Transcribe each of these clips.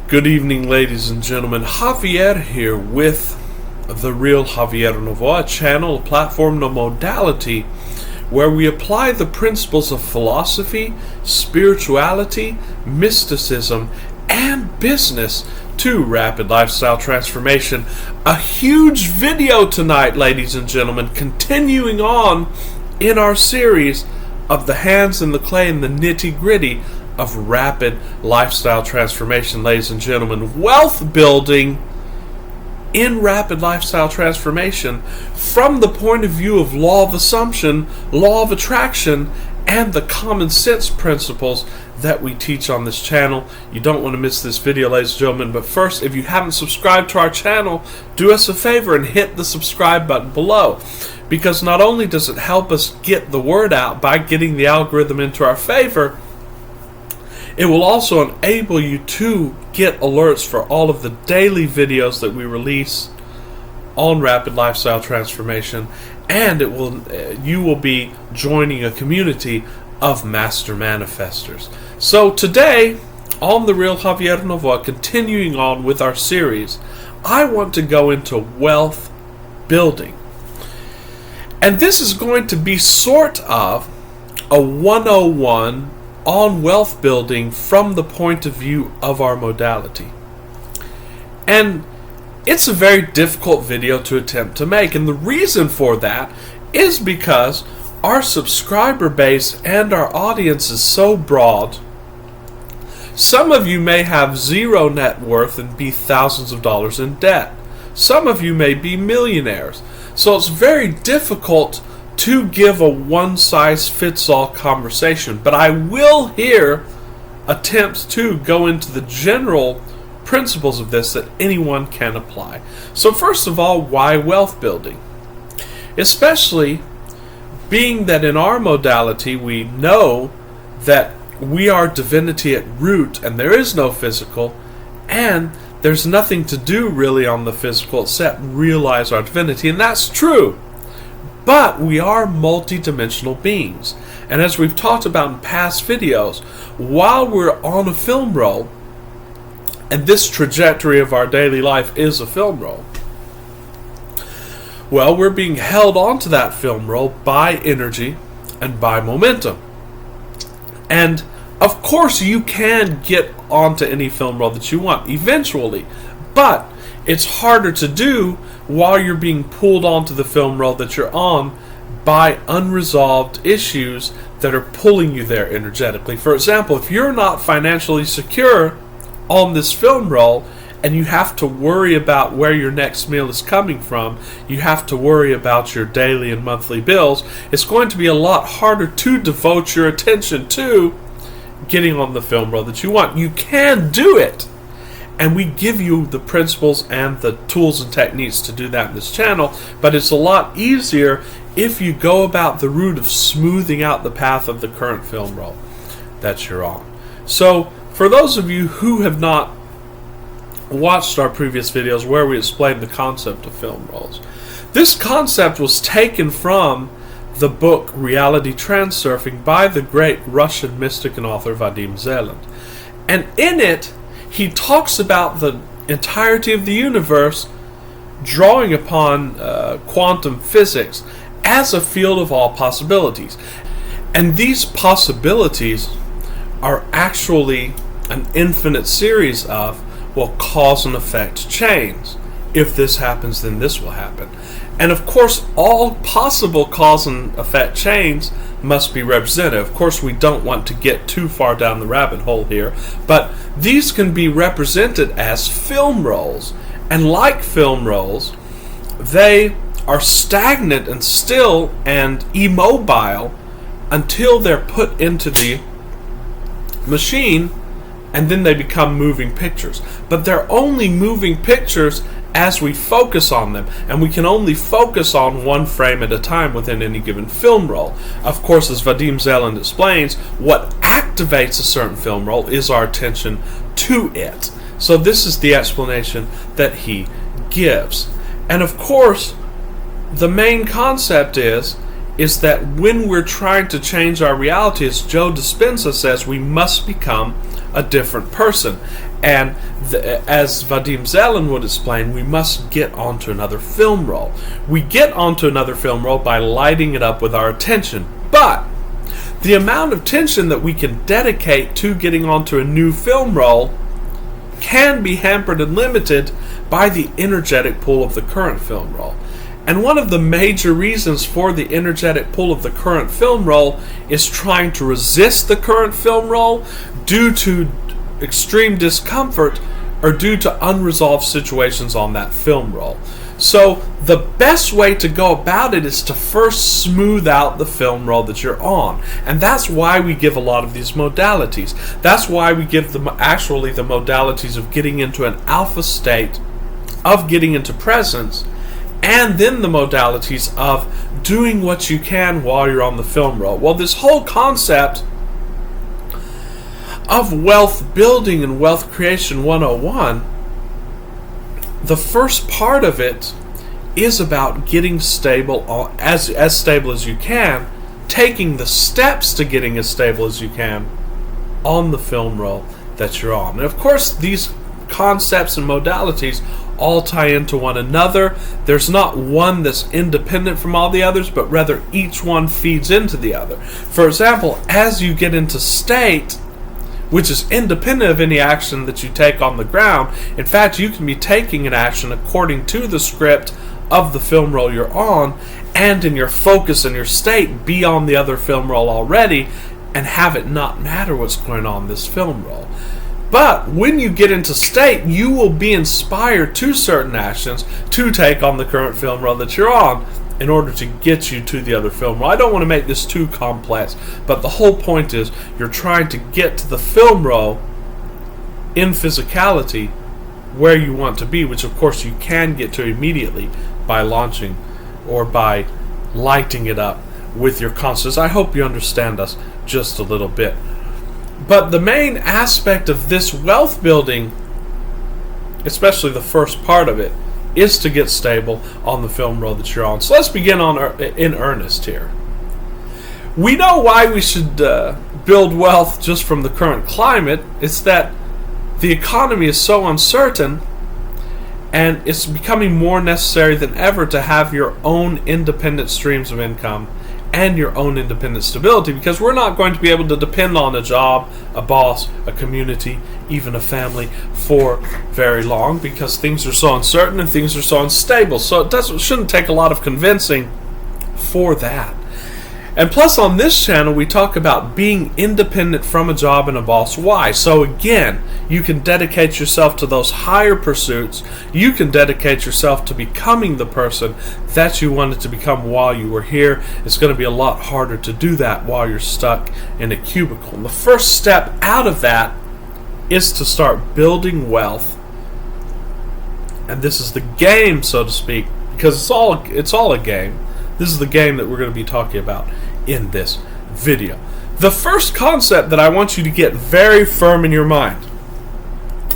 Good evening, ladies and gentlemen. Javier here with The Real Javier Novoa, a channel, a platform, a modality where we apply the principles of philosophy, spirituality, mysticism, and business to rapid lifestyle transformation. A huge video tonight, ladies and gentlemen, continuing on in our series of the hands in the clay and the nitty-gritty of rapid lifestyle transformation, ladies and gentlemen. Wealth building in rapid lifestyle transformation from the point of view of law of assumption, law of attraction, and the common sense principles that we teach on this channel. You don't want to miss this video, ladies and gentlemen. But first, if you haven't subscribed to our channel, do us a favor and hit the subscribe button below. Because not only does it help us get the word out by getting the algorithm into our favor, it will also enable you to get alerts for all of the daily videos that we release on rapid lifestyle transformation, and you will be joining a community of master manifestors. So today, on The Real Javier Novoa, continuing on with our series, I want to go into wealth building. And this is going to be sort of a 101 on wealth building from the point of view of our modality. And it's a very difficult video to attempt to make, and the reason for that is because our subscriber base and our audience is so broad. Some of you may have zero net worth and be thousands of dollars in debt. Some of you may be millionaires. So it's very difficult to give a one-size-fits-all conversation, but I will here attempt to go into the general principles of this that anyone can apply. So first of all, why wealth building? Especially being that in our modality we know that we are divinity at root and there is no physical, and there's nothing to do really on the physical except realize our divinity, and that's true. But we are multidimensional beings. And as we've talked about in past videos, while we're on a film roll, and this trajectory of our daily life is a film roll, well, we're being held onto that film roll by energy and by momentum. And of course you can get onto any film roll that you want eventually, but it's harder to do while you're being pulled onto the film roll that you're on by unresolved issues that are pulling you there energetically. For example, if you're not financially secure on this film roll and you have to worry about where your next meal is coming from, you have to worry about your daily and monthly bills, it's going to be a lot harder to devote your attention to getting on the film roll that you want. You can do it, and we give you the principles and the tools and techniques to do that in this channel, but it's a lot easier if you go about the route of smoothing out the path of the current film roll that you're on. So, for those of you who have not watched our previous videos where we explained the concept of film rolls, this concept was taken from the book Reality Transurfing by the great Russian mystic and author Vadim Zeland. And in it, he talks about the entirety of the universe drawing upon quantum physics as a field of all possibilities. And these possibilities are actually an infinite series of, well, cause and effect chains. If this happens, then this will happen. And of course, all possible cause and effect chains must be represented. Of course, we don't want to get too far down the rabbit hole here, but these can be represented as film rolls. And like film rolls, they are stagnant and still and immobile until they're put into the machine, and then they become moving pictures. But they're only moving pictures as we focus on them, and we can only focus on one frame at a time within any given film roll. Of course, as Vadim Zeland explains, what activates a certain film roll is our attention to it. So this is the explanation that he gives. And of course, the main concept is that when we're trying to change our reality, as Joe Dispenza says, we must become a different person. And as Vadim Zeland would explain, we must get onto another film roll. We get onto another film roll by lighting it up with our attention. But the amount of tension that we can dedicate to getting onto a new film roll can be hampered and limited by the energetic pull of the current film roll. And one of the major reasons for the energetic pull of the current film roll is trying to resist the current film roll due to extreme discomfort or due to unresolved situations on that film roll. So the best way to go about it is to first smooth out the film roll that you're on. And that's why we give a lot of these modalities. That's why we give them actually the modalities of getting into an alpha state, of getting into presence, and then the modalities of doing what you can while you're on the film roll. Well, this whole concept of wealth building and wealth creation 101, the first part of it is about getting stable, as stable as you can, taking the steps to getting as stable as you can on the film roll that you're on. And of course, these concepts and modalities all tie into one another. There's not one that's independent from all the others, but rather each one feeds into the other. For example, as you get into state, which is independent of any action that you take on the ground, in fact, you can be taking an action according to the script of the film roll you're on, and in your focus and your state be on the other film roll already, and have it not matter what's going on in this film roll. But when you get into state, you will be inspired to certain actions to take on the current film roll that you're on in order to get you to the other film roll. I don't want to make this too complex, but the whole point is you're trying to get to the film roll in physicality where you want to be, which of course you can get to immediately by launching or by lighting it up with your consciousness. I hope you understand us just a little bit. But the main aspect of this wealth building, especially the first part of it, is to get stable on the film roll that you're on. So let's begin in earnest here. We know why we should build wealth just from the current climate. It's that the economy is so uncertain, and it's becoming more necessary than ever to have your own independent streams of income and your own independent stability, because we're not going to be able to depend on a job, a boss, a community, even a family for very long, because things are so uncertain and things are so unstable. So it shouldn't take a lot of convincing for that. And plus, on this channel, we talk about being independent from a job and a boss. Why? So again, you can dedicate yourself to those higher pursuits. You can dedicate yourself to becoming the person that you wanted to become while you were here. It's going to be a lot harder to do that while you're stuck in a cubicle. And the first step out of that is to start building wealth. And this is the game, so to speak, because it's all a game. This is the game that we're going to be talking about in this video. The first concept that I want you to get very firm in your mind,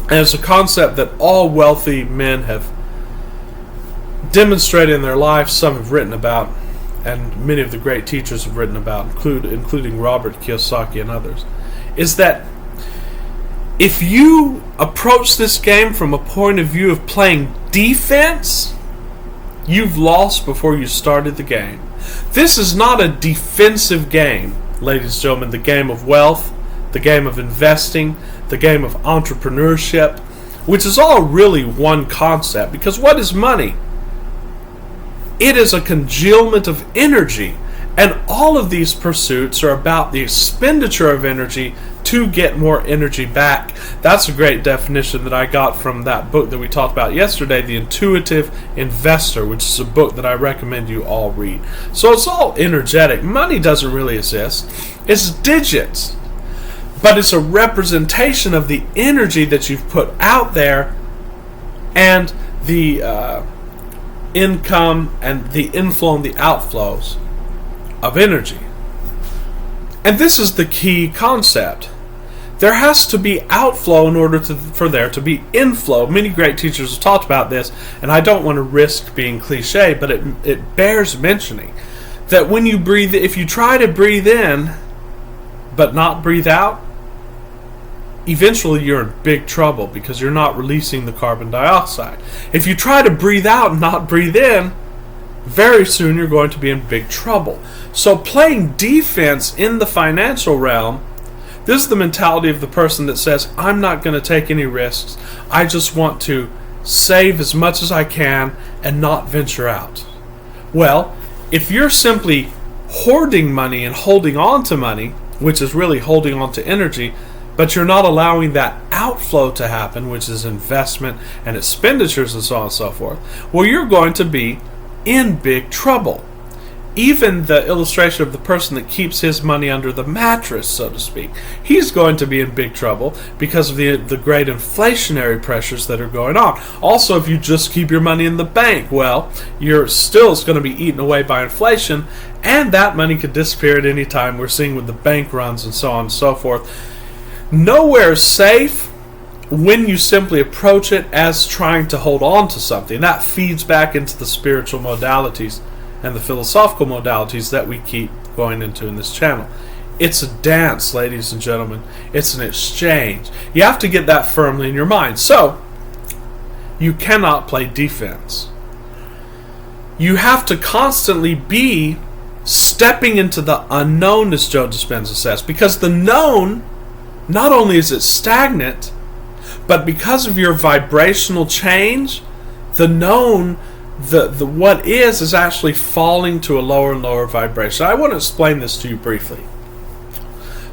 and it's a concept that all wealthy men have demonstrated in their lives, some have written about, and many of the great teachers have written about, including Robert Kiyosaki and others, is that if you approach this game from a point of view of playing defense, you've lost before you started the game. This is not a defensive game, ladies and gentlemen. The game of wealth, the game of investing, the game of entrepreneurship, which is all really one concept. Because what is money? It is a congealment of energy. And all of these pursuits are about the expenditure of energy to get more energy back. That's a great definition that I got from that book that we talked about yesterday, The Intuitive Investor, which is a book that I recommend you all read. So it's all energetic. Money doesn't really exist. It's digits. But it's a representation of the energy that you've put out there and the income and the inflow and the outflows of energy. And this is the key concept. There has to be outflow in order for there to be inflow. Many great teachers have talked about this, and I don't want to risk being cliche, but it bears mentioning that when you breathe, if you try to breathe in but not breathe out, eventually you're in big trouble because you're not releasing the carbon dioxide. If you try to breathe out and not breathe in, very soon you're going to be in big trouble. So playing defense in the financial realm, this is the mentality of the person that says, I'm not going to take any risks. I just want to save as much as I can and not venture out. Well, if you're simply hoarding money and holding on to money, which is really holding on to energy, but you're not allowing that outflow to happen, which is investment and expenditures and so on and so forth, well, you're going to be in big trouble. Even the illustration of the person that keeps his money under the mattress, so to speak, he's going to be in big trouble because of the great inflationary pressures that are going on. Also, if you just keep your money in the bank, well, you're still going to be eaten away by inflation, and that money could disappear at any time. We're seeing with the bank runs and so on and so forth. Nowhere is safe when you simply approach it as trying to hold on to something. That feeds back into the spiritual modalities and the philosophical modalities that we keep going into in this channel. It's a dance, ladies and gentlemen. It's an exchange. You have to get that firmly in your mind. So, you cannot play defense. You have to constantly be stepping into the unknown, as Joe Dispenza says, because the known, not only is it stagnant, but because of your vibrational change, the known, the what is actually falling to a lower and lower vibration. I want to explain this to you briefly.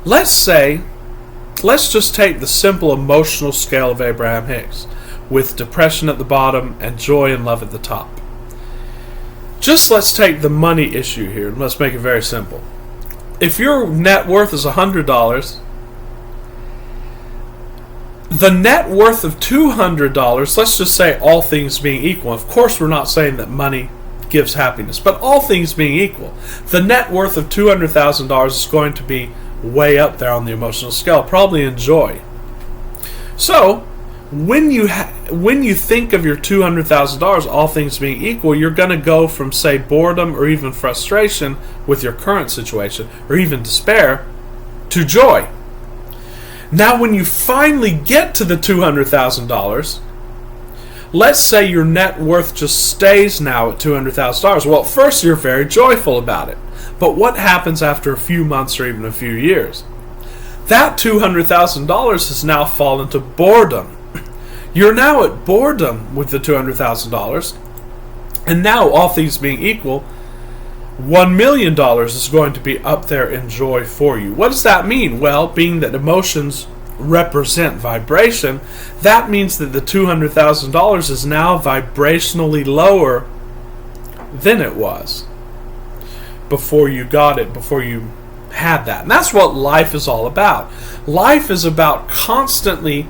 Let's just take the simple emotional scale of Abraham Hicks, with depression at the bottom and joy and love at the top. Just let's take the money issue here, and let's make it very simple. If your net worth is $100, the net worth of $200, let's just say all things being equal. Of course, we're not saying that money gives happiness, but all things being equal, the net worth of $200,000 is going to be way up there on the emotional scale, probably in joy. So, when you think of your $200,000, all things being equal, you're going to go from, say, boredom or even frustration with your current situation, or even despair, to joy. Now, when you finally get to the $200,000, let's say your net worth just stays now at $200,000. Well, at first you're very joyful about it. But what happens after a few months or even a few years? That $200,000 has now fallen to boredom. You're now at boredom with the $200,000. And now, all things being equal, $1 million is going to be up there in joy for you. What does that mean? Well, being that emotions represent vibration, that means that the $200,000 is now vibrationally lower than it was before you got it, before you had that. And that's what life is all about. Life is about constantly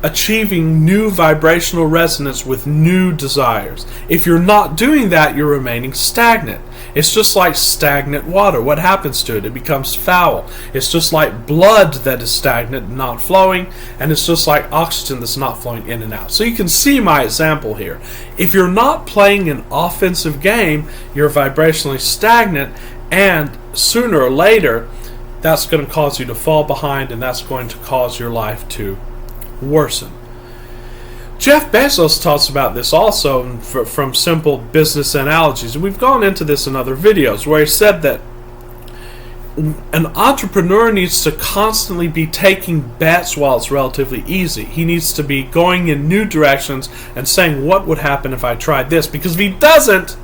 achieving new vibrational resonance with new desires. If you're not doing that, you're remaining stagnant. It's just like stagnant water. What happens to it? It becomes foul. It's just like blood that is stagnant and not flowing, and it's just like oxygen that's not flowing in and out. So you can see my example here. If you're not playing an offensive game, you're vibrationally stagnant, and sooner or later, that's going to cause you to fall behind, and that's going to cause your life to worsen. Jeff Bezos talks about this also from simple business analogies, and we've gone into this in other videos, where he said that an entrepreneur needs to constantly be taking bets while it's relatively easy. He needs to be going in new directions and saying, what would happen if I tried this? Because if he doesn't,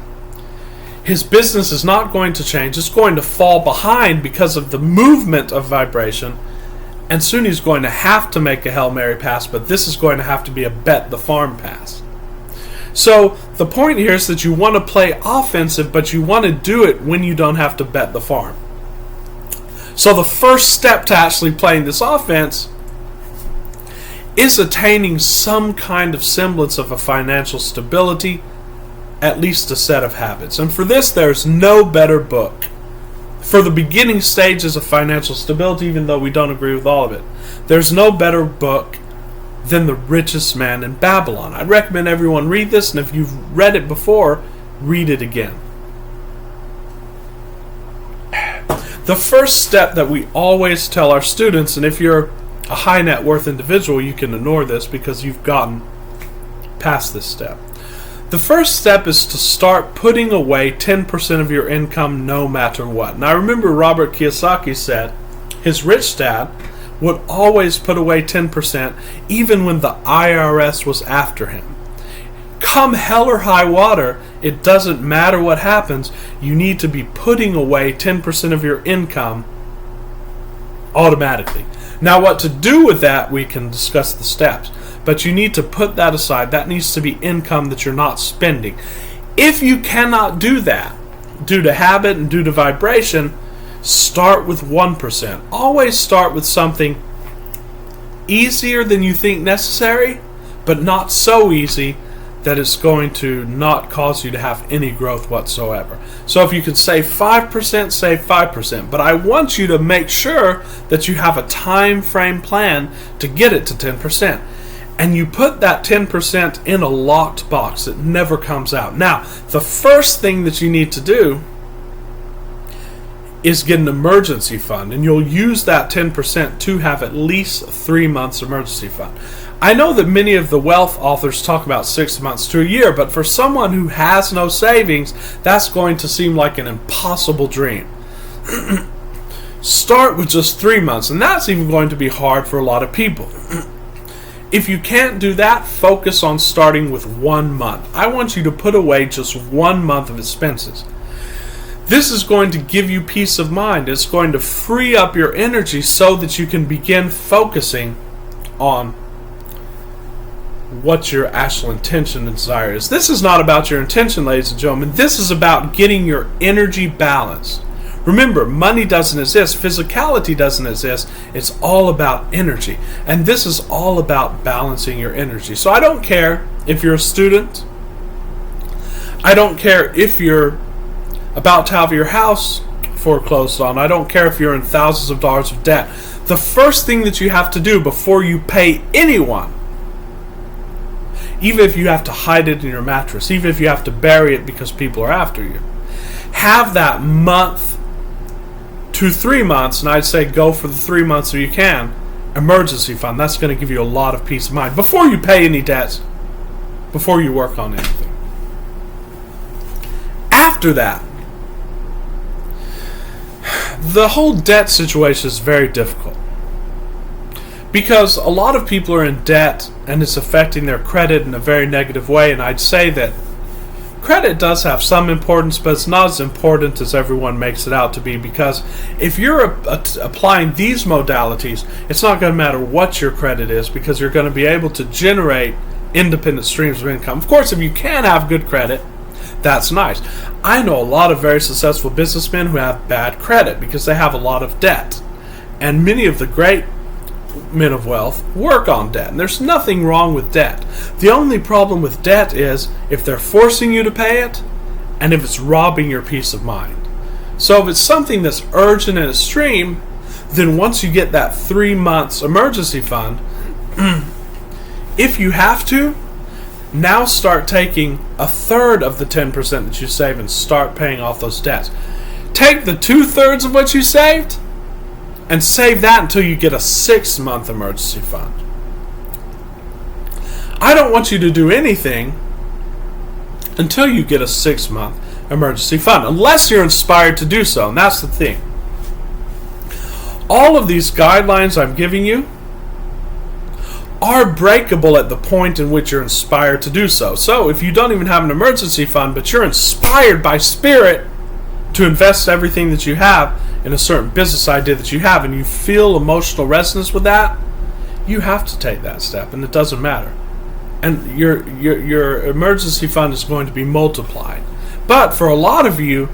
his business is not going to change. It's going to fall behind because of the movement of vibration. And soon he's going to have to make a Hail Mary pass, but this is going to have to be a bet the farm pass. So the point here is that you want to play offensive, but you want to do it when you don't have to bet the farm. So the first step to actually playing this offense is attaining some kind of semblance of a financial stability, at least a set of habits. And for this, there's no better book for the beginning stages of financial stability, even though we don't agree with all of it. There's no better book than The Richest Man in Babylon. I'd recommend everyone read this, and if you've read it before, read it again. The first step that we always tell our students, and if you're a high net worth individual, you can ignore this because you've gotten past this step. The first step is to start putting away 10% of your income no matter what. Now, I remember Robert Kiyosaki said his rich dad would always put away 10% even when the IRS was after him. Come hell or high water, it doesn't matter what happens, you need to be putting away 10% of your income automatically. Now, what to do with that, we can discuss the steps. But you need to put that aside. That needs to be income that you're not spending. If you cannot do that, due to habit and due to vibration, start with 1%. Always start with something easier than you think necessary, but not so easy that it's going to not cause you to have any growth whatsoever. So if you can save 5%, save 5%. But I want you to make sure that you have a time frame plan to get it to 10%. And you put that 10% in a locked box. It never comes out. Now, the first thing that you need to do is get an emergency fund. And you'll use that 10% to have at least 3 months emergency fund. I know that many of the wealth authors talk about 6 months to a year, but for someone who has no savings, that's going to seem like an impossible dream. Start with just 3 months, and that's even going to be hard for a lot of people. If you can't do that, focus on starting with 1 month. I want you to put away just 1 month of expenses. This is going to give you peace of mind. It's going to free up your energy so that you can begin focusing on what your actual intention and desire is. This is not about your intention, ladies and gentlemen. This is about getting your energy balanced. Remember, money doesn't exist. Physicality doesn't exist. It's all about energy. And this is all about balancing your energy. So I don't care if you're a student. I don't care if you're about to have your house foreclosed on. I don't care if you're in thousands of dollars of debt. The first thing that you have to do before you pay anyone, even if you have to hide it in your mattress, even if you have to bury it because people are after you, have that month to 3 months, and I'd say go for the 3 months if you can, emergency fund. That's going to give you a lot of peace of mind before you pay any debts, before you work on anything. After that, the whole debt situation is very difficult because a lot of people are in debt and it's affecting their credit in a very negative way. And I'd say that credit does have some importance, but it's not as important as everyone makes it out to be, because if you're applying these modalities, it's not going to matter what your credit is, because you're going to be able to generate independent streams of income. Of course, if you can have good credit, that's nice. I know a lot of very successful businessmen who have bad credit because they have a lot of debt. And many of the great men of wealth work on debt. And there's nothing wrong with debt. The only problem with debt is if they're forcing you to pay it and if it's robbing your peace of mind. So if it's something that's urgent and extreme, then once you get that 3 months emergency fund, if you have to, now start taking a third of the 10% that you save and start paying off those debts. Take the 2/3 of what you saved and save that until you get a 6-month emergency fund. I don't want you to do anything until you get a 6-month emergency fund, unless you're inspired to do so, and that's the thing. All of these guidelines I'm giving you are breakable at the point in which you're inspired to do so. So if you don't even have an emergency fund, but you're inspired by spirit to invest everything that you have in a certain business idea that you have, and you feel emotional resonance with that, you have to take that step, and it doesn't matter. And your emergency fund is going to be multiplied. But for a lot of you,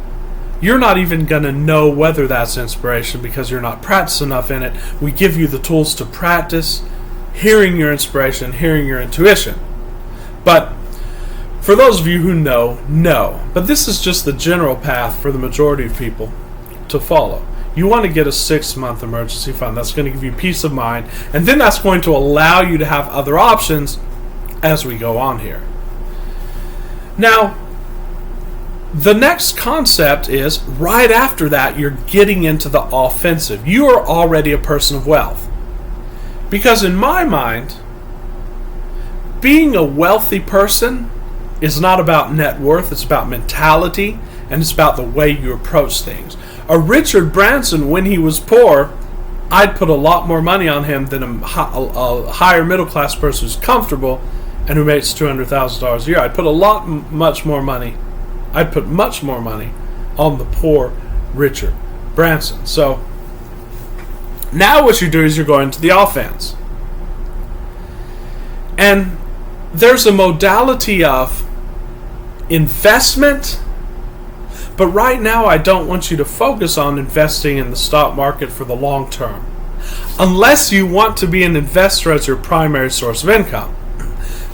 you're not even going to know whether that's inspiration because you're not practiced enough in it. We give you the tools to practice hearing your inspiration, hearing your intuition. But for those of you who know. But this is just the general path for the majority of people to follow. You want to get a 6-month emergency fund. That's going to give you peace of mind. And then that's going to allow you to have other options as we go on here. Now, the next concept is right after that, you're getting into the offensive. You are already a person of wealth. Because in my mind, being a wealthy person is not about net worth, it's about mentality, and it's about the way you approach things. A Richard Branson, when he was poor, I'd put a lot more money on him than a higher middle class person who's comfortable and who makes $200,000 a year. I'd put much more money on the poor Richard Branson. So now what you do is you're going to the offense. And there's a modality of investment, but right now I don't want you to focus on investing in the stock market for the long term, unless you want to be an investor as your primary source of income.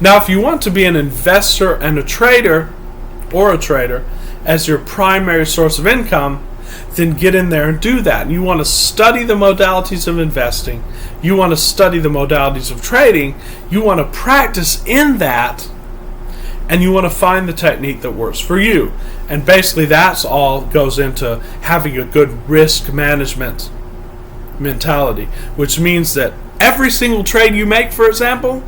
Now, if you want to be an investor and a trader as your primary source of income, then get in there and do that. And you want to study the modalities of investing. You want to study the modalities of trading. You want to practice in that. And you want to find the technique that works for you. And basically that's all goes into having a good risk management mentality, which means that every single trade you make, for example,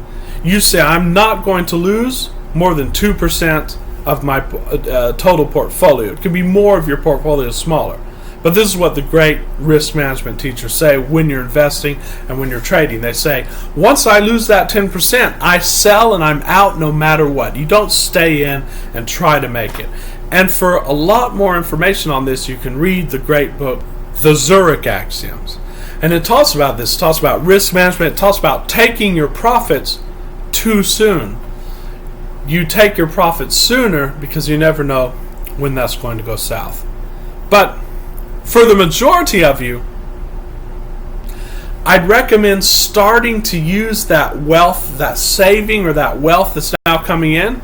you say, I'm not going to lose more than 2% of my total portfolio. It could be more if your portfolio is smaller. But this is what the great risk management teachers say when you're investing and when you're trading. They say, once I lose that 10%, I sell and I'm out no matter what. You don't stay in and try to make it. And for a lot more information on this, you can read the great book, The Zurich Axioms. And it talks about this. It talks about risk management. It talks about taking your profits too soon. You take your profits sooner because you never know when that's going to go south. But for the majority of you, I'd recommend starting to use that wealth, that saving or that wealth that's now coming in,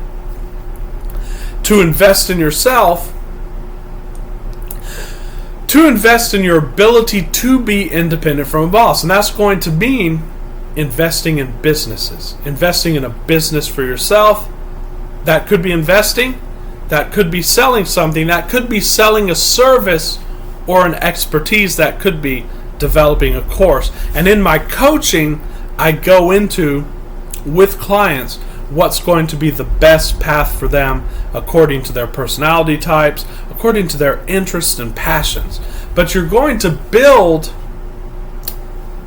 to invest in yourself, to invest in your ability to be independent from a boss. And that's going to mean investing in businesses, investing in a business for yourself. That could be investing, that could be selling something, that could be selling a service or an expertise, that could be developing a course. And in my coaching, I go into, with clients, what's going to be the best path for them according to their personality types, according to their interests and passions. But you're going to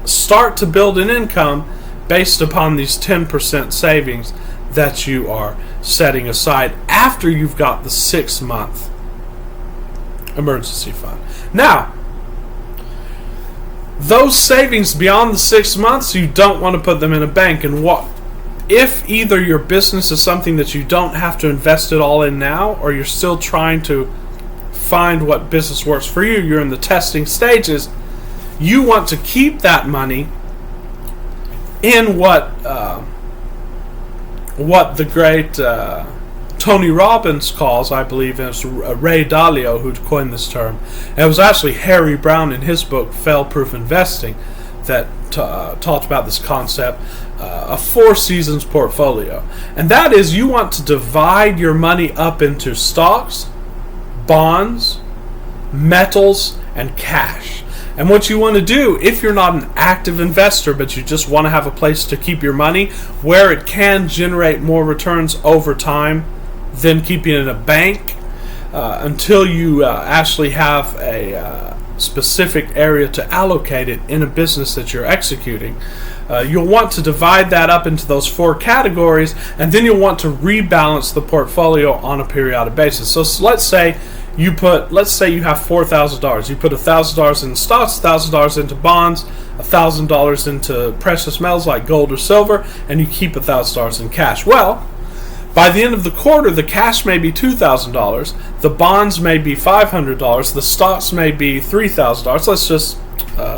start to build an income based upon these 10% savings that you are setting aside after you've got the 6-month emergency fund. Now, those savings beyond the 6 months, you don't want to put them in a bank. And what if either your business is something that you don't have to invest it all in now, or you're still trying to find what business works for you, you're in the testing stages, you want to keep that money in what the great Tony Robbins calls, I believe it was Ray Dalio who coined this term. And it was actually Harry Brown in his book, Fail-Proof Investing, that talked about this concept, a 4 seasons portfolio. And that is, you want to divide your money up into stocks, bonds, metals, and cash. And what you want to do, if you're not an active investor, but you just want to have a place to keep your money where it can generate more returns over time than keeping it in a bank, until you actually have a specific area to allocate it in a business that you're executing. You'll want to divide that up into those 4 categories, and then you'll want to rebalance the portfolio on a periodic basis. So let's say you have $4,000. You put $1,000 in stocks, $1,000 into bonds, $1,000 into precious metals like gold or silver, and you keep $1,000 in cash. Well, by the end of the quarter, the cash may be $2,000, the bonds may be $500, the stocks may be $3,000. Let's just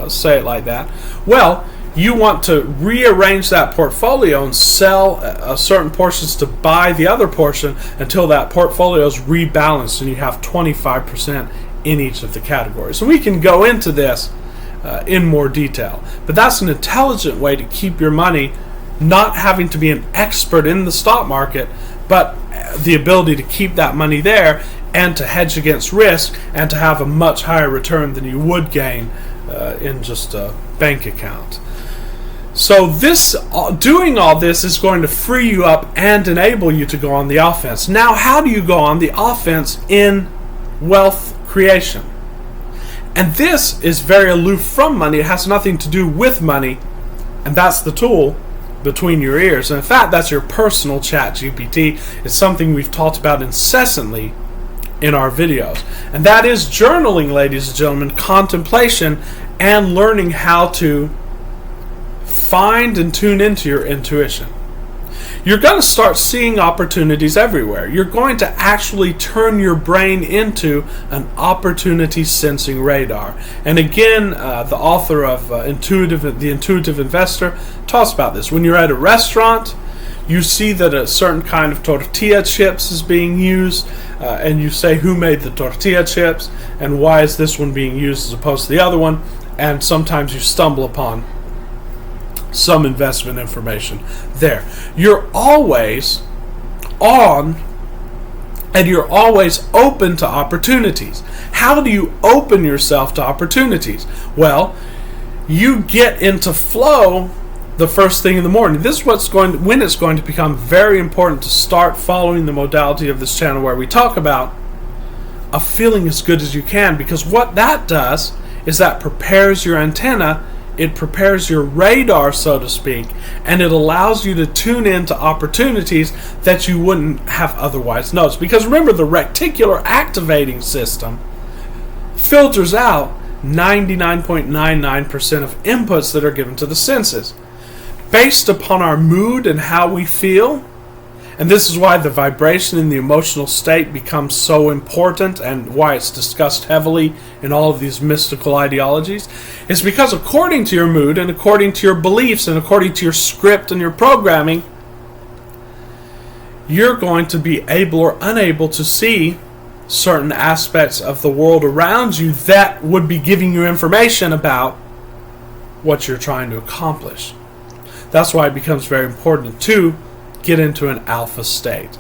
say it like that. Well, you want to rearrange that portfolio and sell certain portions to buy the other portion until that portfolio is rebalanced and you have 25% in each of the categories. And we can go into this in more detail. But that's an intelligent way to keep your money, not having to be an expert in the stock market, but the ability to keep that money there and to hedge against risk and to have a much higher return than you would gain in just a bank account. So doing all this is going to free you up and enable you to go on the offense. Now, how do you go on the offense in wealth creation? And this is very aloof from money. It has nothing to do with money. And that's the tool between your ears. And in fact, that's your personal chat GPT. It's something we've talked about incessantly in our videos. And that is journaling, ladies and gentlemen, contemplation, and learning how to find and tune into your intuition. You're going to start seeing opportunities everywhere. You're going to actually turn your brain into an opportunity sensing radar. And again, the author of The Intuitive Investor talks about this. When you're at a restaurant, you see that a certain kind of tortilla chips is being used, and you say, who made the tortilla chips, and why is this one being used as opposed to the other one? And sometimes you stumble upon some investment information there. You're always on, and you're always open to opportunities. How do you open yourself to opportunities? Well, you get into flow the first thing in the morning. This is when it's going to become very important to start following the modality of this channel where we talk about a feeling as good as you can, because what that does is that prepares your antenna. It prepares your radar, so to speak, and it allows you to tune in to opportunities that you wouldn't have otherwise noticed. Because remember, the reticular activating system filters out 99.99% of inputs that are given to the senses. Based upon our mood and how we feel, and this is why the vibration in the emotional state becomes so important and why it's discussed heavily in all of these mystical ideologies, is because according to your mood and according to your beliefs and according to your script and your programming, you're going to be able or unable to see certain aspects of the world around you that would be giving you information about what you're trying to accomplish. That's why it becomes very important to get into an alpha state.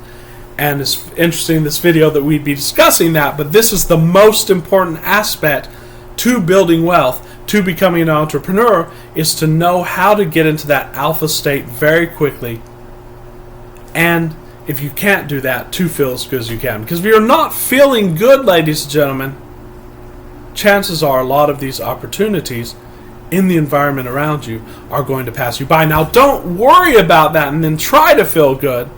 And it's interesting in this video that we'd be discussing that, but this is the most important aspect to building wealth, to becoming an entrepreneur, is to know how to get into that alpha state very quickly. And if you can't do that, to feel as good as you can. Because if you're not feeling good, ladies and gentlemen, chances are a lot of these opportunities in the environment around you are going to pass you by. Now, don't worry about that and then try to feel good,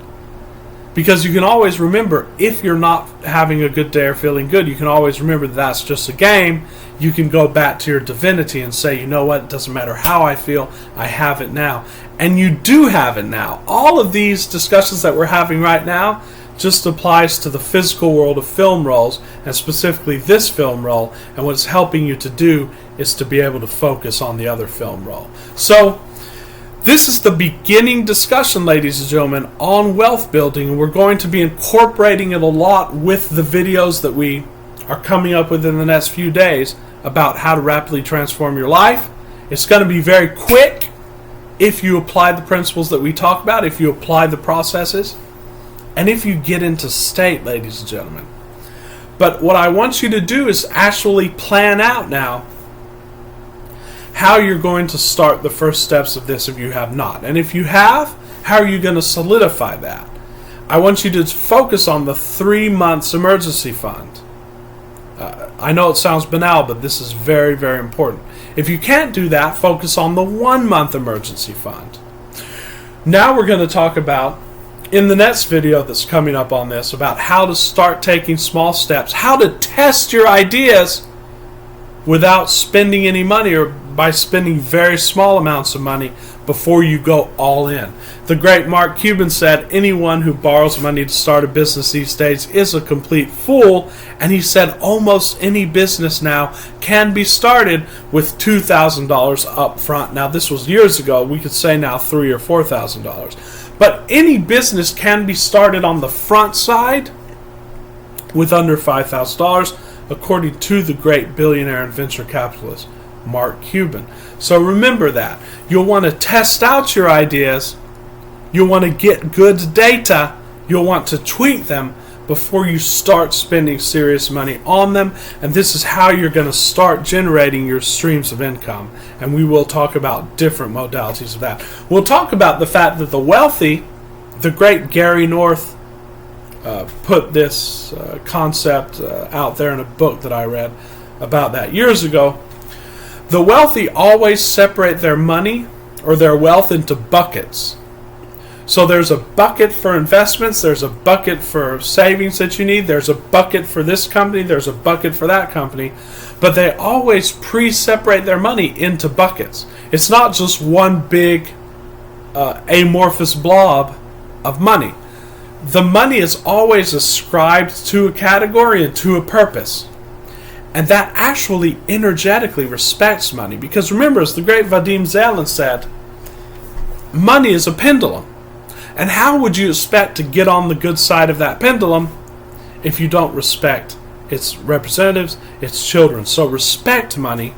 because you can always remember, if you're not having a good day or feeling good, you can always remember that that's just a game. You can go back to your divinity and say, you know what, it doesn't matter how I feel, I have it now. And you do have it now. All of these discussions that we're having right now just applies to the physical world of film rolls, and specifically this film roll, and what it's helping you to do is to be able to focus on the other film roll. So this is the beginning discussion, ladies and gentlemen, on wealth building, and we're going to be incorporating it a lot with the videos that we are coming up with in the next few days about how to rapidly transform your life. It's going to be very quick if you apply the principles that we talk about, if you apply the processes, and if you get into state, ladies and gentlemen. But what I want you to do is actually plan out now how you're going to start the first steps of this if you have not. And if you have, how are you going to solidify that? I want you to focus on the 3 months emergency fund. I know it sounds banal, but this is very, very important. If you can't do that, focus on the 1 month emergency fund. Now we're going to talk about, in the next video that's coming up on this, about how to start taking small steps, how to test your ideas without spending any money, or by spending very small amounts of money before you go all in. The great Mark Cuban said, anyone who borrows money to start a business these days is a complete fool. And he said almost any business now can be started with $2,000 up front. Now, this was years ago. We could say now $3,000 or $4,000. But any business can be started on the front side with under $5,000, according to the great billionaire and venture capitalist Mark Cuban. So remember that. You'll want to test out your ideas. You'll want to get good data. You'll want to tweak them before you start spending serious money on them. And this is how you're going to start generating your streams of income. And we will talk about different modalities of that. We'll talk about the fact that the wealthy, the great Gary North put this concept out there in a book that I read about that years ago. The wealthy always separate their money or their wealth into buckets. So there's a bucket for investments, there's a bucket for savings that you need, there's a bucket for this company, there's a bucket for that company, but they always pre-separate their money into buckets. It's not just one big amorphous blob of money. The money is always ascribed to a category and to a purpose. And that actually energetically respects money. Because remember, as the great Vadim Zeland said, money is a pendulum. And how would you expect to get on the good side of that pendulum if you don't respect its representatives, its children? So respect money.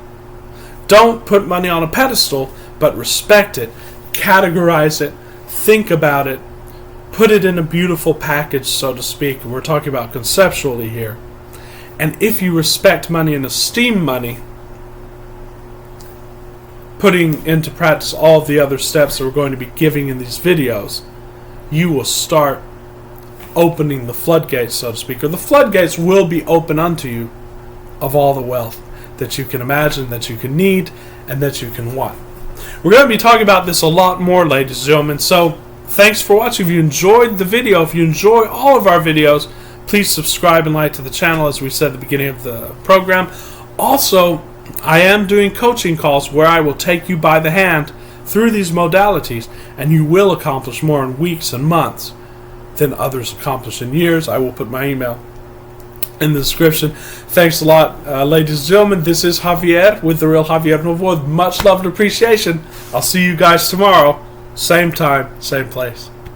Don't put money on a pedestal, but respect it, categorize it, think about it, put it in a beautiful package, so to speak. We're talking about conceptually here. And if you respect money and esteem money, putting into practice all of the other steps that we're going to be giving in these videos, you will start opening the floodgates, so to speak, or the floodgates will be open unto you of all the wealth that you can imagine, that you can need, and that you can want. We're going to be talking about this a lot more, ladies and gentlemen, so thanks for watching. If you enjoyed the video, if you enjoy all of our videos, please subscribe and like to the channel, as we said at the beginning of the program. Also, I am doing coaching calls where I will take you by the hand through these modalities, and you will accomplish more in weeks and months than others accomplish in years. I will put my email in the description. Thanks a lot, ladies and gentlemen. This is Javier with The Real Javier Novo. Much love and appreciation. I'll see you guys tomorrow. Same time, same place.